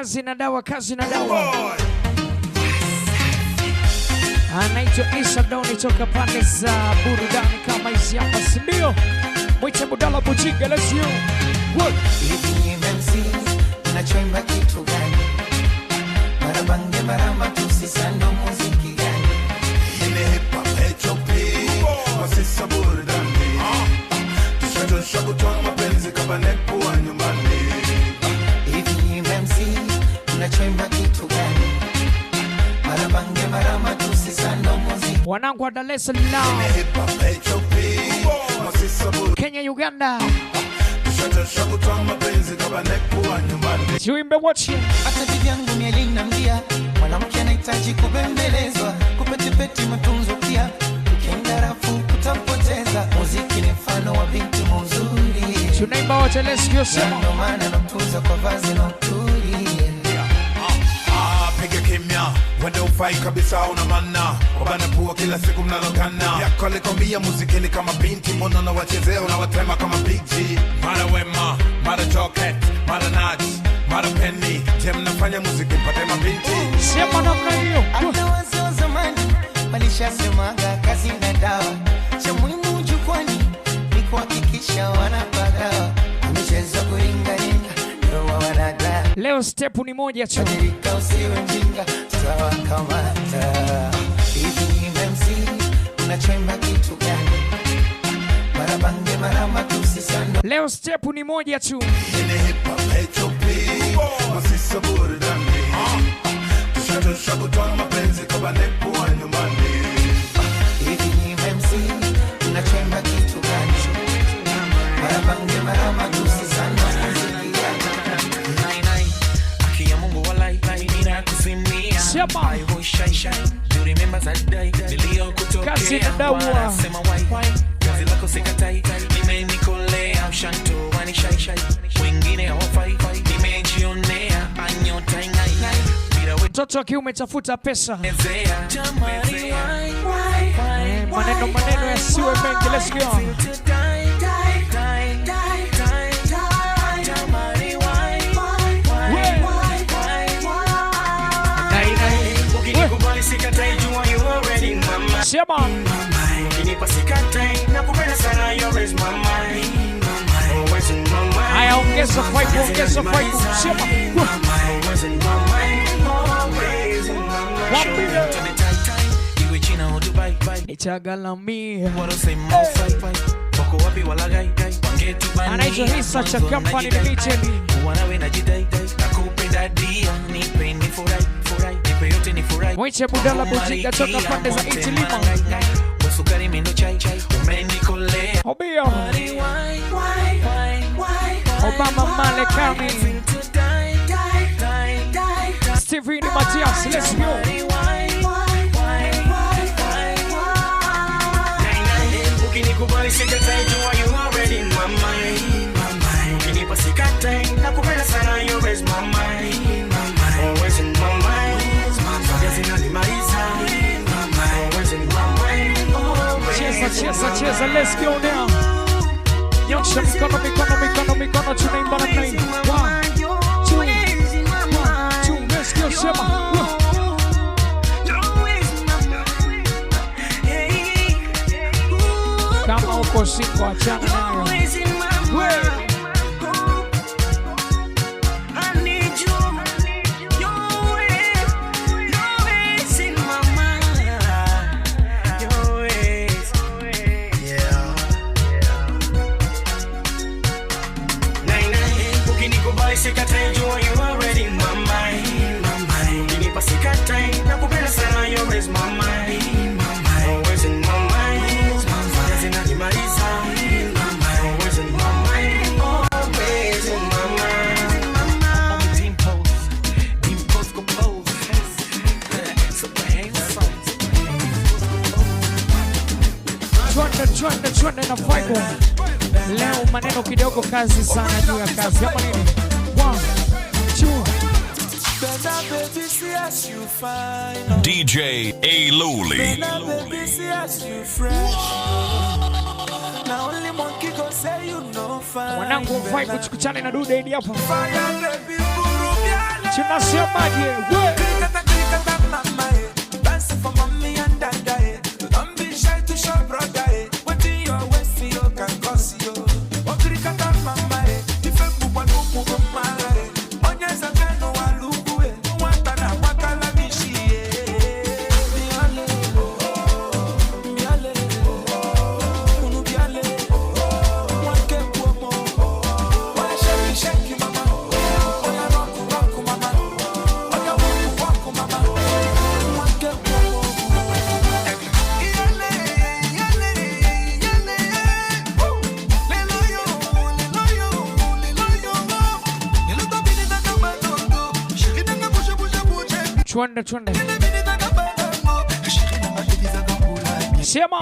Kazi na dawa, kazi na dawa. Anaitwa Isa Doni toka pande za burudani kama hizi hapa, si ndio? Mwite Budala Buchiga, let's you. What? Hivi MC unachoimba kitu gani? Marabange marama tusisando muziki gani? Ile hip hop HOP wasisa burudani. Tushadosha kutoa mapenzi kama nepo wa nyumbani. Hivi MC unachoimba kitu gani? Marabange marama tusisando muziki. Wanangu wa Dar es Salaam, Hip hop HOP wasisa burudani. Kenya, Uganda. Tushadosha kutoa mapenzi kama nepo wa nyumbani. Tuimbe watch. Hata bibi yangu mielinambia mwanamke anahitaji kubembelezwa, kupetipeti matunzo pia. Ukienda rafu utapoteza. Muziki ni mfano wa binti mzuri. Tunaimba wote, let's go sema. Ndio maana natunza kwa vazi na uturi. Piga kimya, wende ufai kabisa una manna. Wabana pua kila siku mnalokana. Yako alikwambia muziki ni kama binti, mbona na wachezea unawatema kama Big G. Mara Wema, mara Chocolate, mara Naj, mara Penny. Je, mnafanya muziki mpate mabinti? Sema namna hiyo. Hata wazee wa zamani walishasemaga kazi na dawa. Cha muhimu jukwani ni kuhakikisha wanapagawa. Michezo kuringaringa ndio wanadai. Leo step ni moja tu. Amerika usiwe mjinga, tutawakamata. Hivi MC unachoimba kitu gani? Marabange marama tusisando. Leo step ni moja tu. Ile hip hop HOP wasisa burudani. Tushadosha kutoa mapenzi kama nepo wa nyumbani. Hivi MC unachoimba kitu gani? Marabange marama tusisando. Sema. Kazi na dawa. Kazi lako sikatai, nimenikolea ushanto wani shai shai. Wengine hawafai, nimejionea anyota ingai. Mtoto wa kiume tafuta pesa. Maneno yasiwe mengi, let's go. Sema. Haya, ongeza fight, ongeza fight. Sema. Nitagalamia. Anaitwa Hisa cha Company Limited. Mwiche Budala Buchiga toka pande za Itilima. Obia Obama Malekani Steven Matias, let's go. Ukinikubali sikatai, jua you already in my mind. Ukinipa sikatai, nakupenda sana, you always my mind. Always in my mind. Cheza, let's go now. Nyosha mikono, tunaimba namna hii. 1, 2, let's go, sema. Kama uko single achana nayo. Sikatai, jua you already in my mind. Ukinipa sikatai, nakupenda sana, you always my mind. Always in my mind. Kazi nanimaliza. Always in my mind. Always in my mind. On the team post go pose. Super handsome. Twende na fight. Leo maneno kidogo, kazi sana juu ya kazi. Hapa nini? 1, 2. DJ A Luli. Wanangu fight kuchukutana na dude hapa. Tunasemaje? We. Twende. Sema.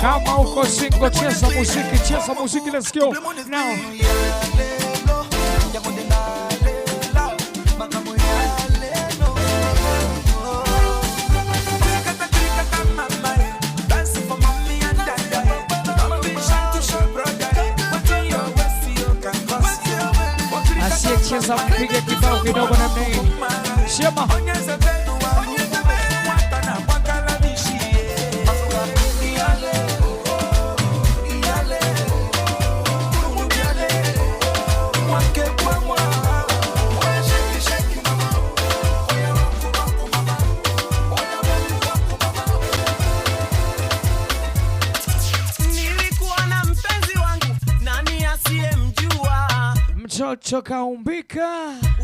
Kama uko single, cheza muziki, let's go. Now. Cheza mpige kibao kidogo na mimi. Sema. Mtoto kaumbika,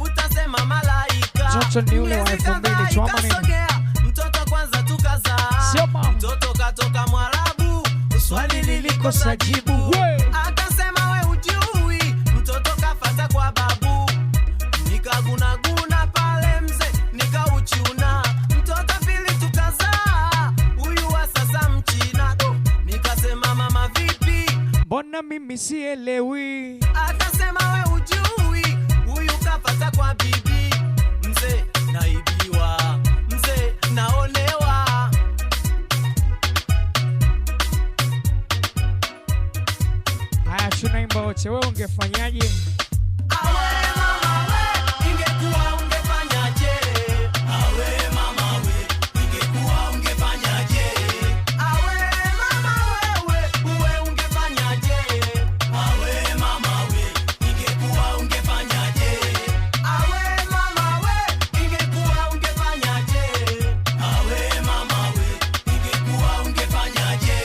utasema malaika. Mtoto ni ule wa 2000 choma nini? Mtoto kwanza tukazaa. Sema. Mtoto katoka Mwarabu, swali lilikosa jibu. Akasema we ujui, mtoto kafata kwa babu. Nikagunaguna pale mze, nikauchuna. Mtoto pili tukazaa, huyu wa sasa Mchina. Nikasema mama vipi? Mbona mimi sielewi? Akasema we ujui, huyu kafata kwa bibi. Mzee naibiwa, mzee naonewa. Haya, tunaimba wote, wewe ungefanyaje? Awe mama we, ingekuwa ungefanyaje? Awe mama we, ingekuwa ungefanyaje? Awe mama wewe, uwe ungefanyaje? Awe mama we, ingekuwa ungefanyaje? Awe mama we, ingekuwa ungefanyaje? Awe mama we, ingekuwa ungefanyaje?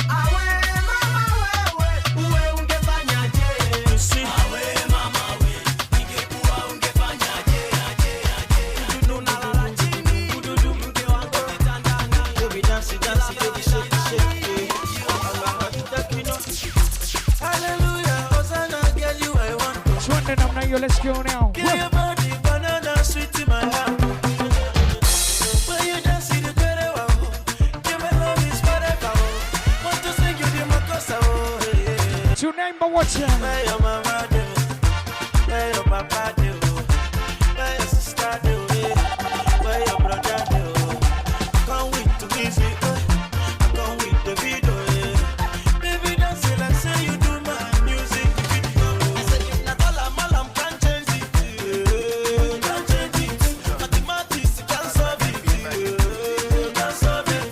Awe mama wewe, uwe ungefanyaje? Awe mama we, ingekuwa ungefanyaje? Dudu nalala chini, dudu mke wangu kitandani. Baby dance, baby shake, shake. Hallelujah, Hosanna, girl you I want to. Twende namna hiyo, let's go now. Give your body banana sweet in my hand. When you dance in the better one, give me love is forever. Want to sing you the makosa. Tunaimba wote. Where your mama do, where your papa do, where your sister do, where your brother do. Come with to easy, come with the video. Baby dance like say you do my music video. I said if not all I'm can't change it, can't change it. Mathematics can't solve it, can't solve it.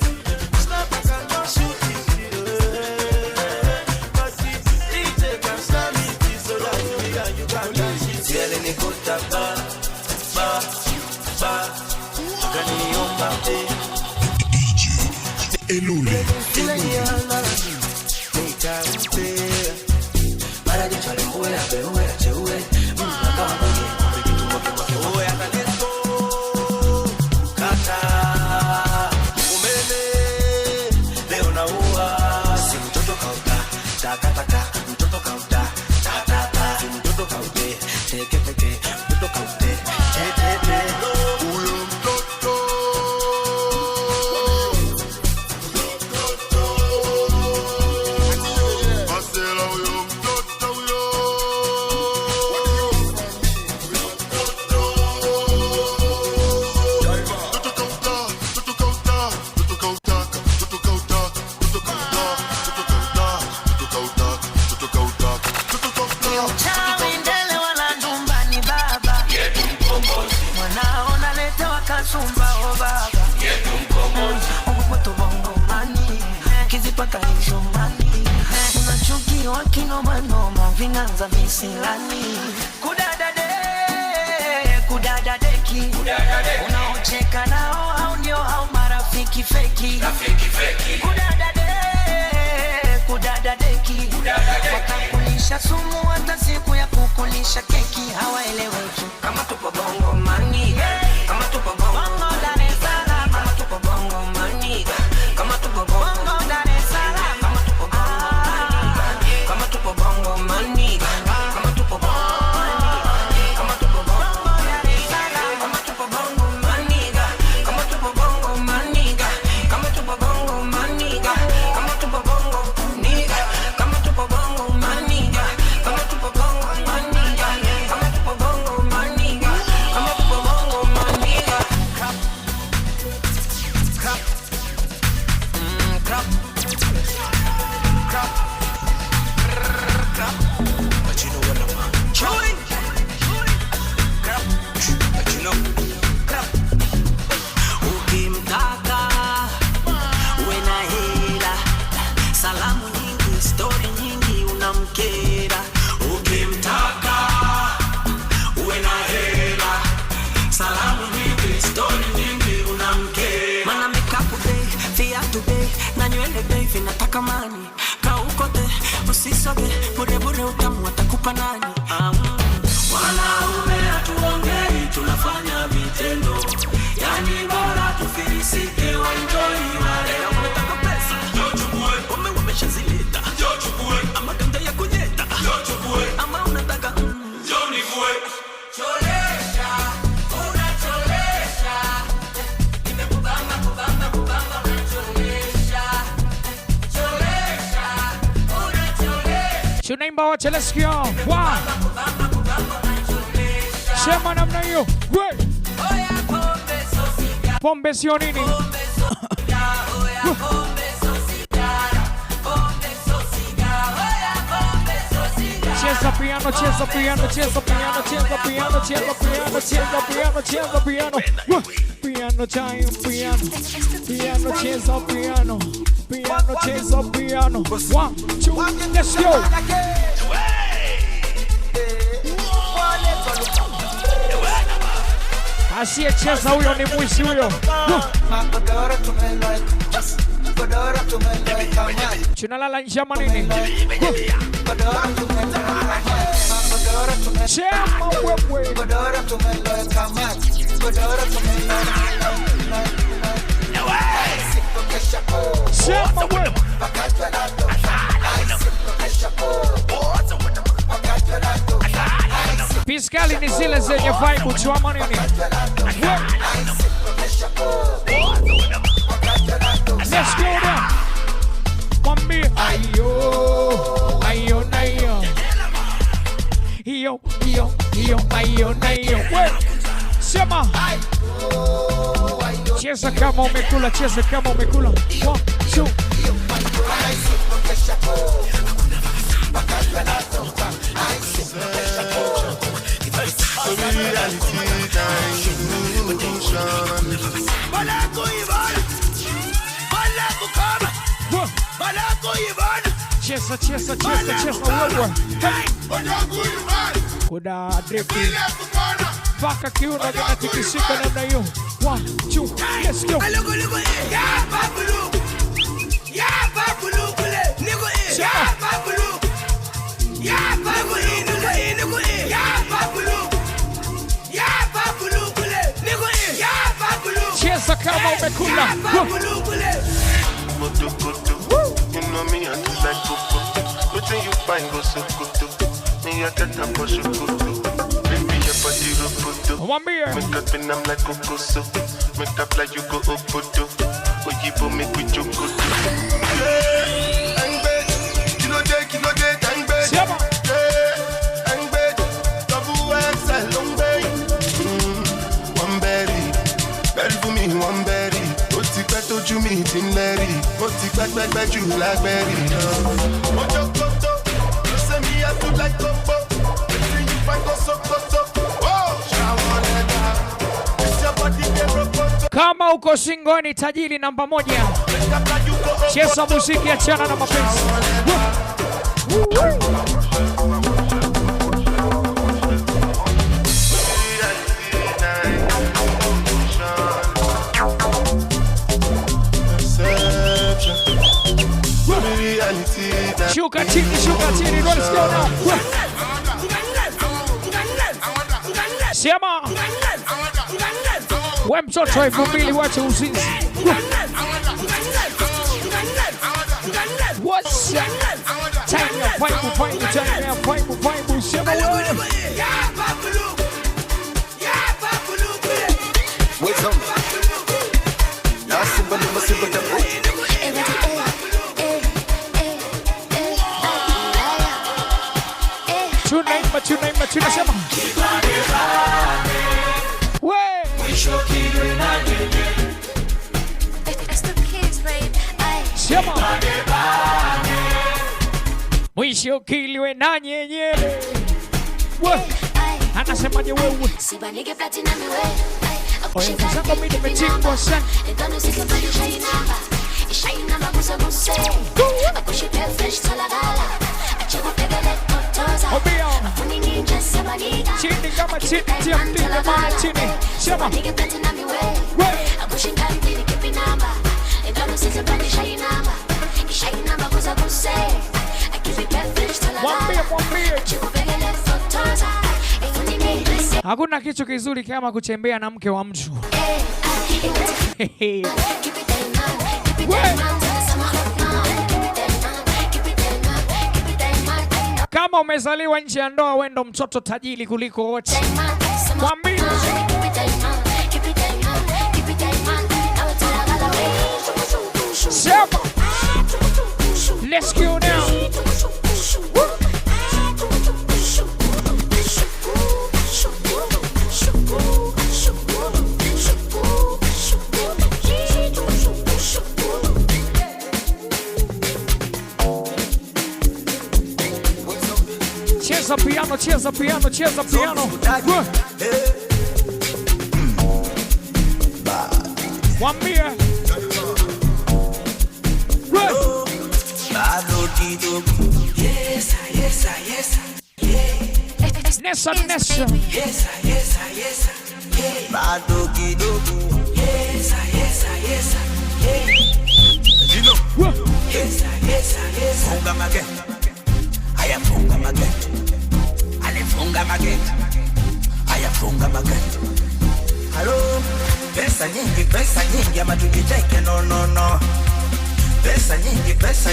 Snap I cannot shoot it, but DJ can snap it so that me and you can dance it. Yelling it good ba ba, kaniomba te. Elule. tumba o baba. Ungupoto bongo mani. Kizipata hizo mani. Unachuki wakino manoma. Vinganza misilani. Kudadadeki. Unaocheka nao au ndio hao marafiki feki. Kudadadeki. Wakakulisha sumu hata siku ya kukulisha keki. Hawaeleweki. Kama tupo bongo mani. Kama tupo bongo Dar es Salaam. Kama tupo bongo mani. Kama tupo bongo Dar es Salaam. Kama tupo bongo mani. Kama tupo bongo mani. Kama tupo bongo nataka mani kaukote usisoge bure utamu watakupa nani wanaume hatuongei tunafanya vitendo yani bora tufilisike enjoy wale unataka pesa jochukue ume wameshazileta jochukue ama kanda ya kunyeta jochukue ama unataka jonivue cholesha unacholesha nimekubamba tunaimba wote, let's go. Wow. Sema namna hiyo. Pombe sio nini? Cheza piano, cheza piano, cheza piano, cheza piano, cheza piano, cheza piano, cheza piano. Piano time, piano. Piano, cheza piano. Piano, cheza piano. 1, 2, let's go. Asiyecheza huyo ni mwizi huyo. Tunalala njama nini? Chema wewe. Chema wewe. Piskali ni zile zenye vibe chama nini? Let's go down. Mwambie ayo, ayo na yo. Hiyo, hiyo, hiyo, ayo na yo. Sema. Cheza kama umekula, cheza kama umekula. 1, 2. Cheza, cheza, cheza, cheza wewe. Kuda dripi. Paka kiuno kinatikisika namna hiyo. 1, 2, let's go. Cheza kama umekula. You know me, I do like cocoa. Nothing you find go so good. Me, I get a push of good. Baby, your body roboto. Make up and I'm like cocoa so. Make up like you go opodo. Oh, you go make with choco. Yeah, I'm bad. Kilo day, I'm bad. Yeah, I'm bad. Double XL, long bay. One berry. Berry for me, one berry. Told you me in Larry, but back you blackberry. Mojo Koto, you say me I feel like Coco. You find go so. Oh, Shawanega, it's your body they broke. Kama uko singoni tajiri namba 1. Cheza muziki, achana na mapenzi. Shuka chini, let's go now. Sema we mtoto wa 2000 wacha uzinzi. What's up? Time ya vibe. Sema wewe. Tuna sema mwisho kiliwe na nyenyele. Anasemaje wewe? Sasa mimi nimechingwa sana. Chini kama chini, tia maana chini. Sema hakuna kitu kizuri kama kutembea na mke wa mtu. Kama umezaliwa nje ya ndoa, wewe ndo mtoto tajiri kuliko wote. Mwambie. Sema. Let's go now. Cheza piano. Mwambie. Nessa. Ayafunga mageti. Hello, pesa nyingi ama tujiteke no. Pesa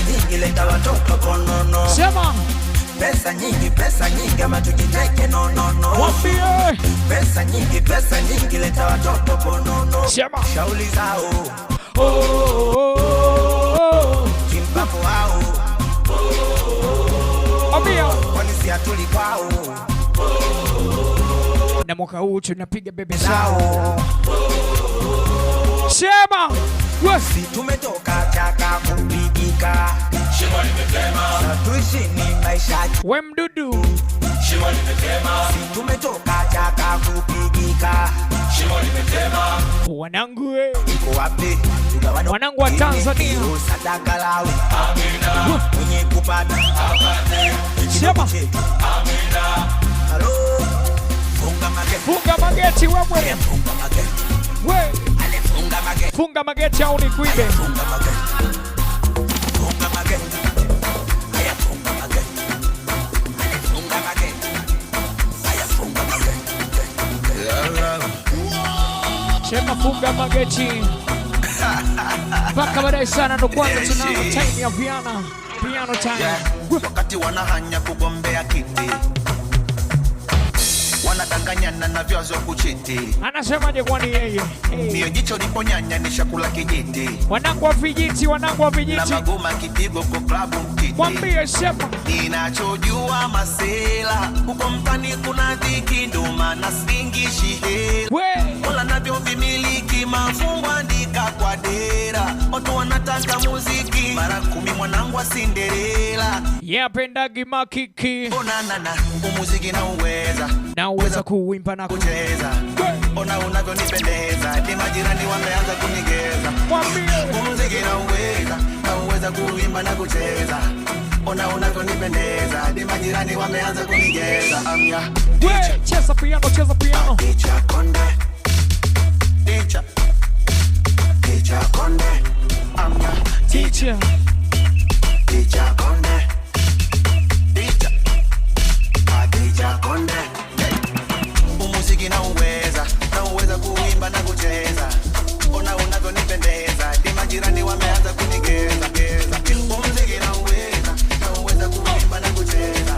nyingi leta watoto konono. Sema. Pesa nyingi ama tujiteke no. Mwambie. Pesa nyingi leta watoto konono. Sema. Shauli zao. Kimpapo wao. Ambia. Polisi atuli kwao. Na mwaka huu tunapiga bebe zao. Sema. Wasi tumetoka chaka kupigika. Shimo limetema. Tuishi ni maisha. We mdudu. Shimo limetema. Tumetoka chaka kupigika. Shimo limetema. Wanangu we. Iko wapi? Wanangu wa Tanzania. Sadaka lawe. Amina. Mwenye kupata. Apate. Sema. Amina. Hello. Funga mageti wewe. Funga mageti au nikuibe. Sema funga mageti. Paka baadaye sana ndo kwanza tunaanza time ya piano time. Wakati wanahanya kugombea kiti. Wanadanganyana na vyazo kuchiti. Anasemaje kwani yeye? Mio jicho liponyanya ni shakula kijiti. Wanangu wa vijiti. Na magoma kipigo kwa klabu mtiti. Mwambie sema. Ninachojua masela. Huko mpani kuna dhiki ndo maana singishi hela. Wala navyo vimiliki mafumbo andika kwa dera. Watu wanataka muziki. Mara 10 mwanangu wa Cinderella. Yapendagi makiki. Onanana umuziki na uweza. na uweza kuimba na kucheza. Ona unavyonipendeza, ni majirani wameanza kunigeza. Muziki na uweza kuimba na kucheza. Ona unavyonipendeza, ni majirani wameanza kunigeza. Amya cheza piano, cheza piano. Teacher Konde, teacher Konde, amya teacher Konde, teacher Konde. Muziki na uweza kuimba na kucheza. Ona unavyonipendeza, ni majirani wameanza kunigeza. Muziki na uweza kuimba na kucheza.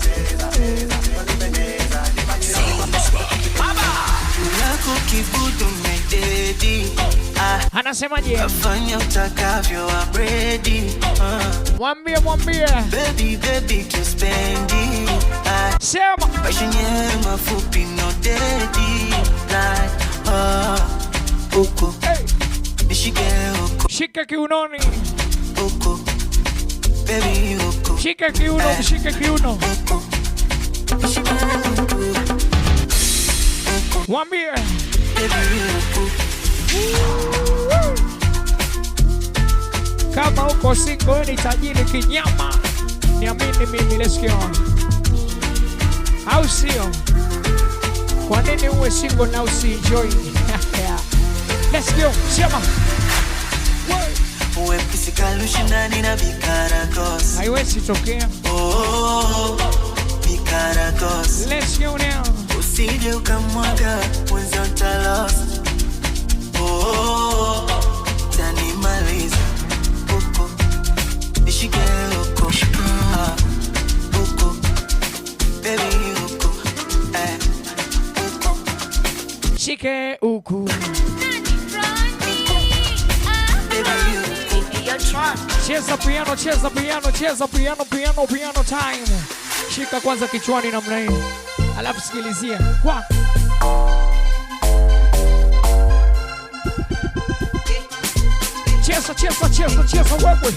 Kibudu mededi, anasemaje? Fanya utakavyo, I'm ready. Mwambie baby to spendi. Sema passion ye mafupi no dedi. Like uko nishike uko, shika kiunoni uko baby uko, shika kiuno, shika kiuno. uko nishike uko, Mwambie baby uko. kama uko single ni tajiri kinyama, niamini mimi. Let's go, au sio? Kwa nini uwe single na usienjoy? Let's go, sema uwe physical shindani na Vikaragos, haiwezi tokea. Vikaragos, Let's go now. usije ukamwaga mwenzi utalos. Tanimaliza uko nishike uko, uko baby uko, uko Shike uku. Cheza piano, cheza piano, cheza piano, piano time. Shika kwanza kichwani namna hii, alafu sikilizia kwa cheza wewe.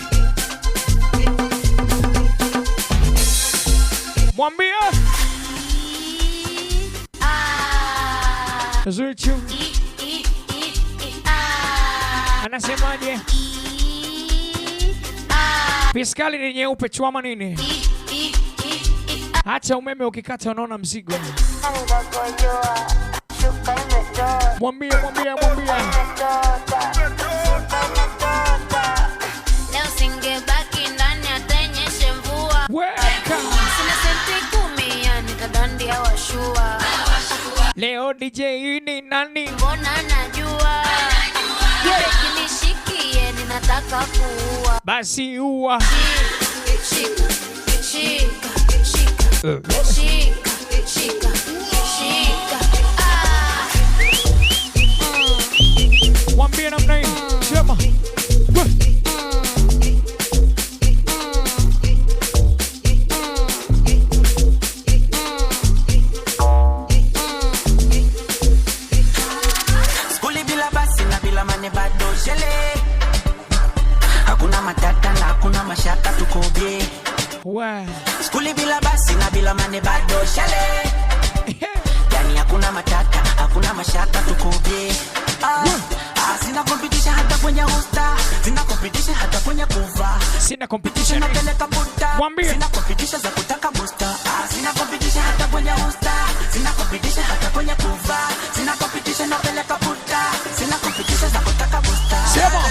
Mwambie Zuchu anasemaje? Piskali ni nyeupe chwama nini? Acha umeme ukikata unaona mzigo. Mwambie. Leo singebaki ndani atanyeshe mvua. Sina senti 10 yani tadandia washua. Leo DJ ni nani? Mbona najua kinishikie ninataka kuua. Basi uwa. Shika. Mwambie namna hii. Sema. skuli bila basi na bila mane bado shele. Hakuna matata na hakuna mashaka tukobie. Skuli bila basi na bila mane bado shele. Yani hakuna matata, hakuna mashaka tukobie. Sina competition hata kwenye hosta. Sina competition hata kwenye kuva. Sina competition. Napeleka puta. Mwambie. Sina competition za kutaka booster. Sina competition hata kwenye hosta. Sina competition hata kwenye kuva. Sina competition napeleka puta. Sina competition za kutaka booster. Sema.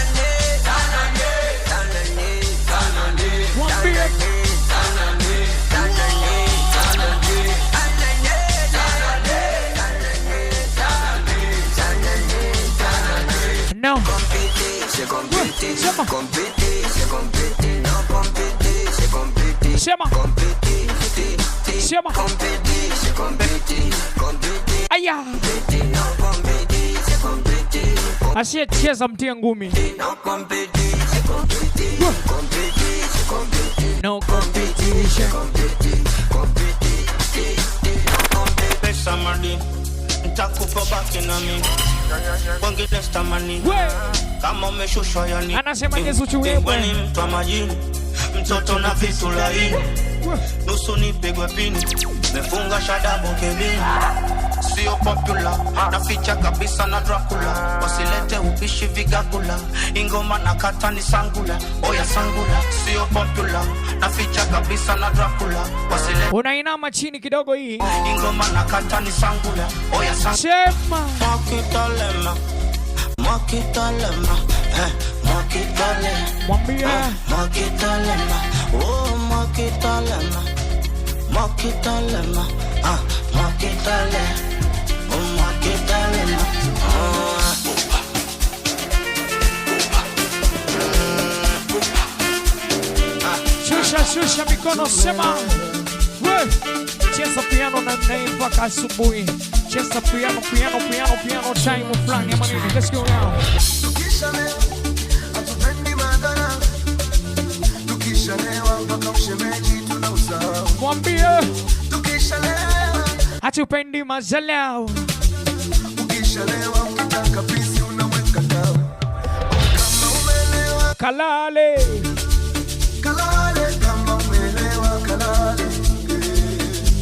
Mwambie. No. Sema. Aya. Asiyecheza mtia ngumi. No competition. Kama umeshushwa yani Anasema Yesu chuwewe. mtu wa majini mtoto na vitu laini, nusu nipigwe pini, mefunga shadabu kebini. Sio popular, naficha kabisa na Dracula, wasilete upishi vigagula, ingoma na kata ni sangula, oya sangula. Sio popular, naficha kabisa na Dracula, wasilete. Unainama chini kidogo hii, ingoma na kata ni sangula, oya sangula. Sema Makitalema, makitalema, makitalema, mwambia makitalema, oh makitalema, makitalema, makitalema, oh makitalema, shusha mikono, sema we cheza piano na naiva asubuhi. Cheza piano time flani ama nini? Let's go now. Tukishalewa hatupendi madhara, tukishalewa mpaka ushemeji tunausahau. Mwambie Tukishalewa hatupendi mazalao, ukishalewa ukitaka pisi unaweka dawa. Kama umelewa kalale kalale, kama umelewa kalale,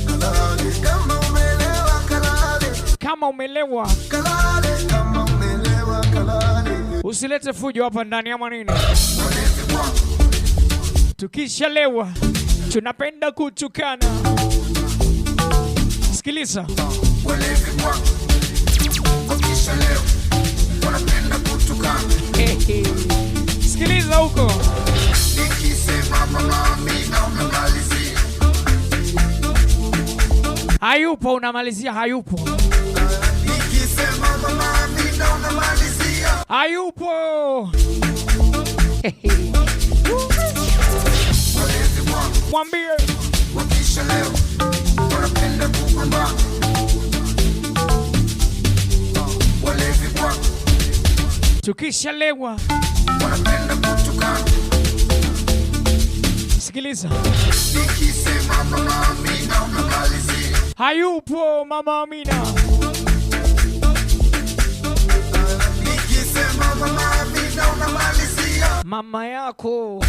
kalale, kama umelewa kalale, kama umelewa, kalale, kama umelewa kalale. usilete fujo hapa ndani ama nini? Tukishalewa tunapenda kutukana. Sikiliza, Walevi wangu wakishalewa wanapenda kutukana. sikiliza huko. Nikisema mama Amina unamalizia, Hayupo unamalizia, hayupo. nikisema mama Amina unamalizia. Hayupo. Walevi wangu Mwambie wakishalewa wanapenda kugombana. Walevi wangu tukishalewa, wanapenda kutukana. sikiliza. Nikisema mama Amina unamalizia. Hayupo mama Amina. Nikisema mama Amina unamalizia. Mama yako